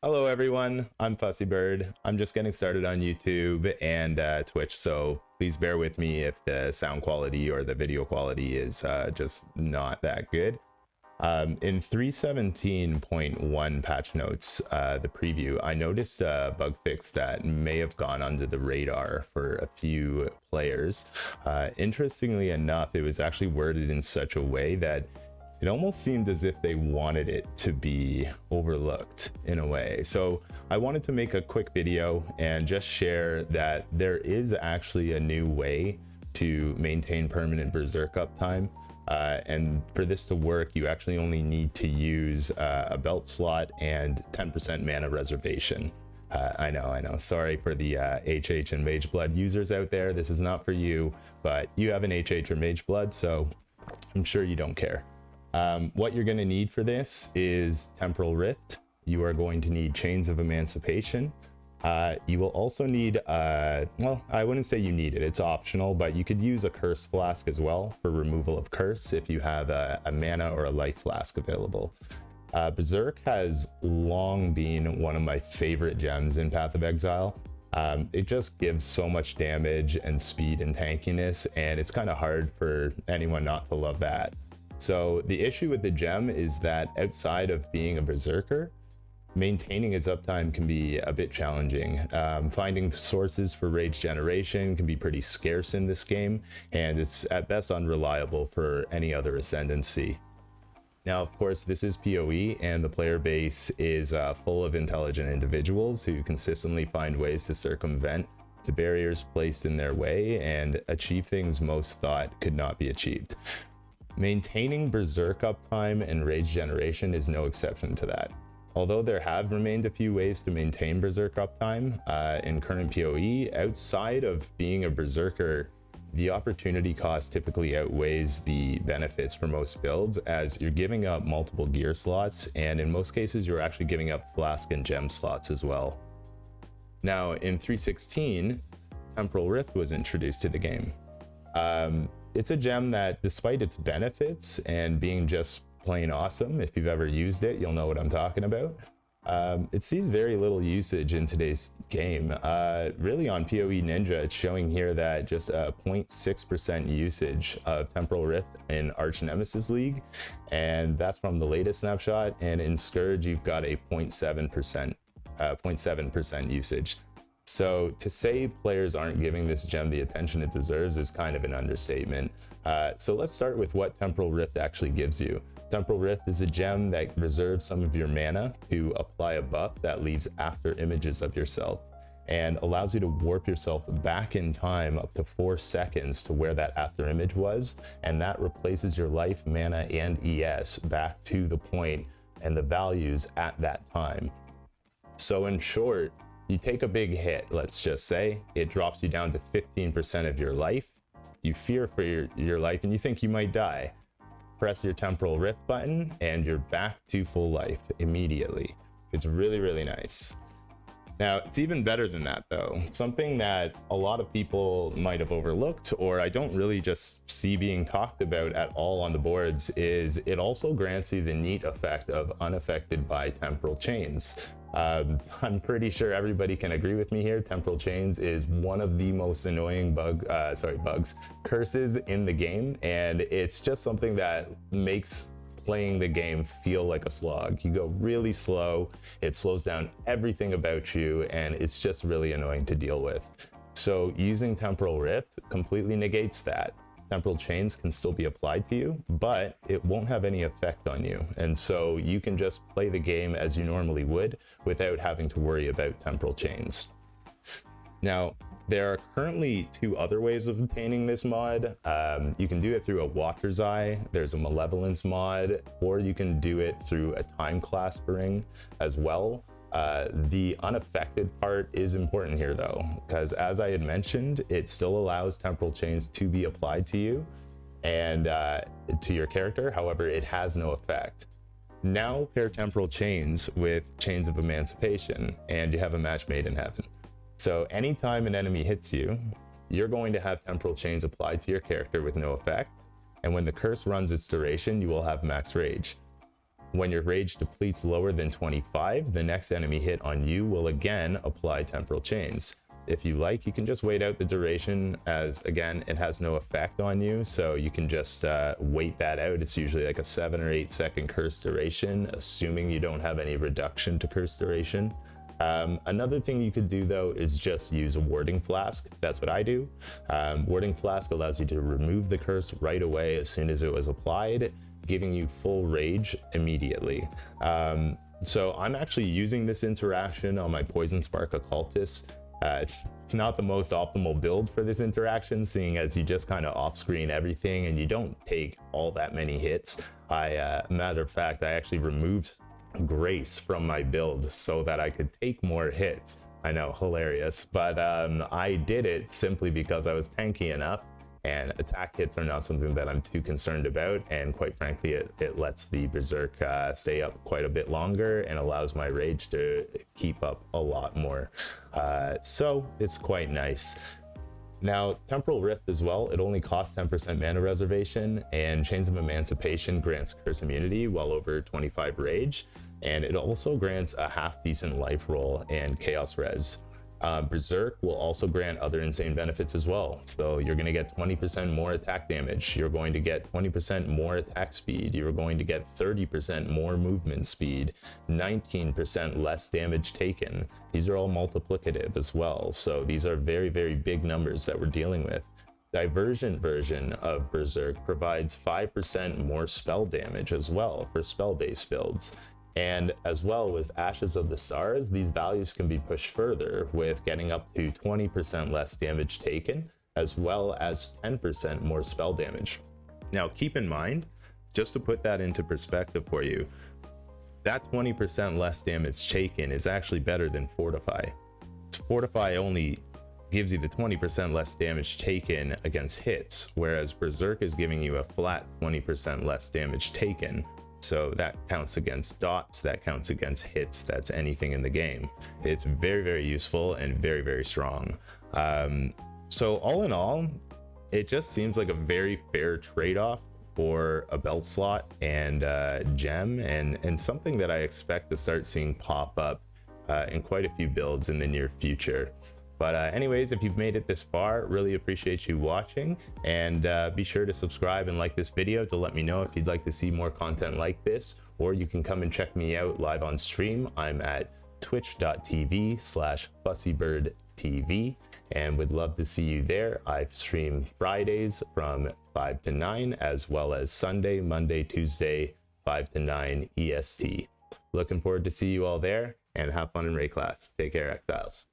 Hello everyone, I'm Fussy Bird. I'm just getting started on YouTube and Twitch, so please bear with me if the sound quality or the video quality is just not that good. In 317.1 patch notes, the preview, I noticed a bug fix that may have gone under the radar for a few players. Interestingly enough, it was actually worded in such a way that it almost seemed as if they wanted it to be overlooked in a way. So I wanted to make a quick video and just share that there is actually a new way to maintain permanent Berserk uptime. And for this to work, you actually only need to use a belt slot and 10% mana reservation. I know. Sorry for the HH and Mage Blood users out there. This is not for you, but you have an HH or Mage Blood, so I'm sure you don't care. What you're going to need for this is Temporal Rift. You are going to need Chains of Emancipation. You will also need, well, I wouldn't say you need it, it's optional, but you could use a Curse Flask as well for removal of Curse if you have a mana or a Life Flask available. Berserk has long been one of my favorite gems in Path of Exile. It just gives so much damage and speed and tankiness, and it's kind of hard for anyone not to love that. So the issue with the gem is that outside of being a Berserker, maintaining its uptime can be a bit challenging. Finding sources for rage generation can be pretty scarce in this game, and it's at best unreliable for any other ascendancy. Now, of course, this is PoE, and the player base is full of intelligent individuals who consistently find ways to circumvent the barriers placed in their way and achieve things most thought could not be achieved. Maintaining Berserk uptime and rage generation is no exception to that. Although there have remained a few ways to maintain Berserk uptime in current PoE, outside of being a Berserker, the opportunity cost typically outweighs the benefits for most builds, as you're giving up multiple gear slots, and in most cases you're actually giving up flask and gem slots as well. Now in 316, Temporal Rift was introduced to the game. It's a gem that, despite its benefits and being just plain awesome, if you've ever used it, you'll know what I'm talking about. It sees very little usage in today's game. Really on PoE Ninja, it's showing here that just a 0.6% usage of Temporal Rift in Arch Nemesis League, and that's from the latest snapshot. And in Scourge, you've got a 0.7% usage. So to say players aren't giving this gem the attention it deserves is kind of an understatement. So let's start with what Temporal Rift actually gives you. Temporal Rift is a gem that reserves some of your mana to apply a buff that leaves after images of yourself and allows you to warp yourself back in time up to 4 seconds to where that after image was, and that replaces your life, mana, and ES back to the point and the values at that time. So in short, you take a big hit, let's just say, it drops you down to 15% of your life. You fear for your life and you think you might die. Press your Temporal Rift button and you're back to full life immediately. It's really, really nice. Now, it's even better than that though. Something that a lot of people might have overlooked, or I don't really just see being talked about at all on the boards, is it also grants you the neat effect of Unaffected by Temporal Chains. I'm pretty sure everybody can agree with me here. Temporal Chains is one of the most annoying curses in the game, and it's just something that makes playing the game feel like a slog. You go really slow, it slows down everything about you, and it's just really annoying to deal with. So using Temporal Rift completely negates that. Temporal Chains can still be applied to you, but it won't have any effect on you. And so you can just play the game as you normally would without having to worry about Temporal Chains. Now, there are currently 2 other ways of obtaining this mod. You can do it through a Watcher's Eye, there's a Malevolence mod, or you can do it through a Time Claspering as well. The unaffected part is important here though, because as I had mentioned, it still allows Temporal Chains to be applied to you and to your character. However, it has no effect. Now pair Temporal Chains with Chains of Emancipation and you have a match made in heaven. So anytime an enemy hits you, you're going to have Temporal Chains applied to your character with no effect. And when the curse runs its duration, you will have max rage. When your rage depletes lower than 25, the next enemy hit on you will again apply Temporal Chains. If you like, you can just wait out the duration, as again, it has no effect on you, so you can just wait that out. It's usually like a 7 or 8 second curse duration, assuming you don't have any reduction to curse duration. Another thing you could do though is just use a warding flask. That's what I do. Warding flask allows you to remove the curse right away as soon as it was applied, giving you full rage immediately. So I'm actually using this interaction on my Poison Spark Occultist. It's not the most optimal build for this interaction, seeing as you just kind of off-screen everything and you don't take all that many hits. Matter of fact, I actually removed Grace from my build so that I could take more hits. I know, hilarious, but I did it simply because I was tanky enough, and attack hits are not something that I'm too concerned about, and quite frankly it lets the Berserk stay up quite a bit longer and allows my rage to keep up a lot more, so it's quite nice. Now, Temporal Rift as well, it only costs 10% mana reservation, and Chains of Emancipation grants curse immunity well over 25 rage, and it also grants a half decent life roll and chaos res. Berserk will also grant other insane benefits as well. So you're going to get 20% more attack damage, you're going to get 20% more attack speed, you're going to get 30% more movement speed, 19% less damage taken. These are all multiplicative as well, so these are very, very big numbers that we're dealing with. Divergent version of Berserk provides 5% more spell damage as well for spell-based builds. And as well with Ashes of the Stars, these values can be pushed further with getting up to 20% less damage taken, as well as 10% more spell damage. Now keep in mind, just to put that into perspective for you, that 20% less damage taken is actually better than Fortify. Fortify only gives you the 20% less damage taken against hits, whereas Berserk is giving you a flat 20% less damage taken. So that counts against dots, that counts against hits, that's anything in the game. It's very, very useful and very, very strong. So all in all, it just seems like a very fair trade-off for a belt slot and gem, and something that I expect to start seeing pop up in quite a few builds in the near future. But anyways, if you've made it this far, really appreciate you watching, and be sure to subscribe and like this video to let me know if you'd like to see more content like this, or you can come and check me out live on stream. I'm at twitch.tv/fussybirdtv, and would love to see you there. I stream Fridays from 5 to 9, as well as Sunday, Monday, Tuesday, 5 to 9 EST. Looking forward to see you all there, and have fun in raid class. Take care, Exiles.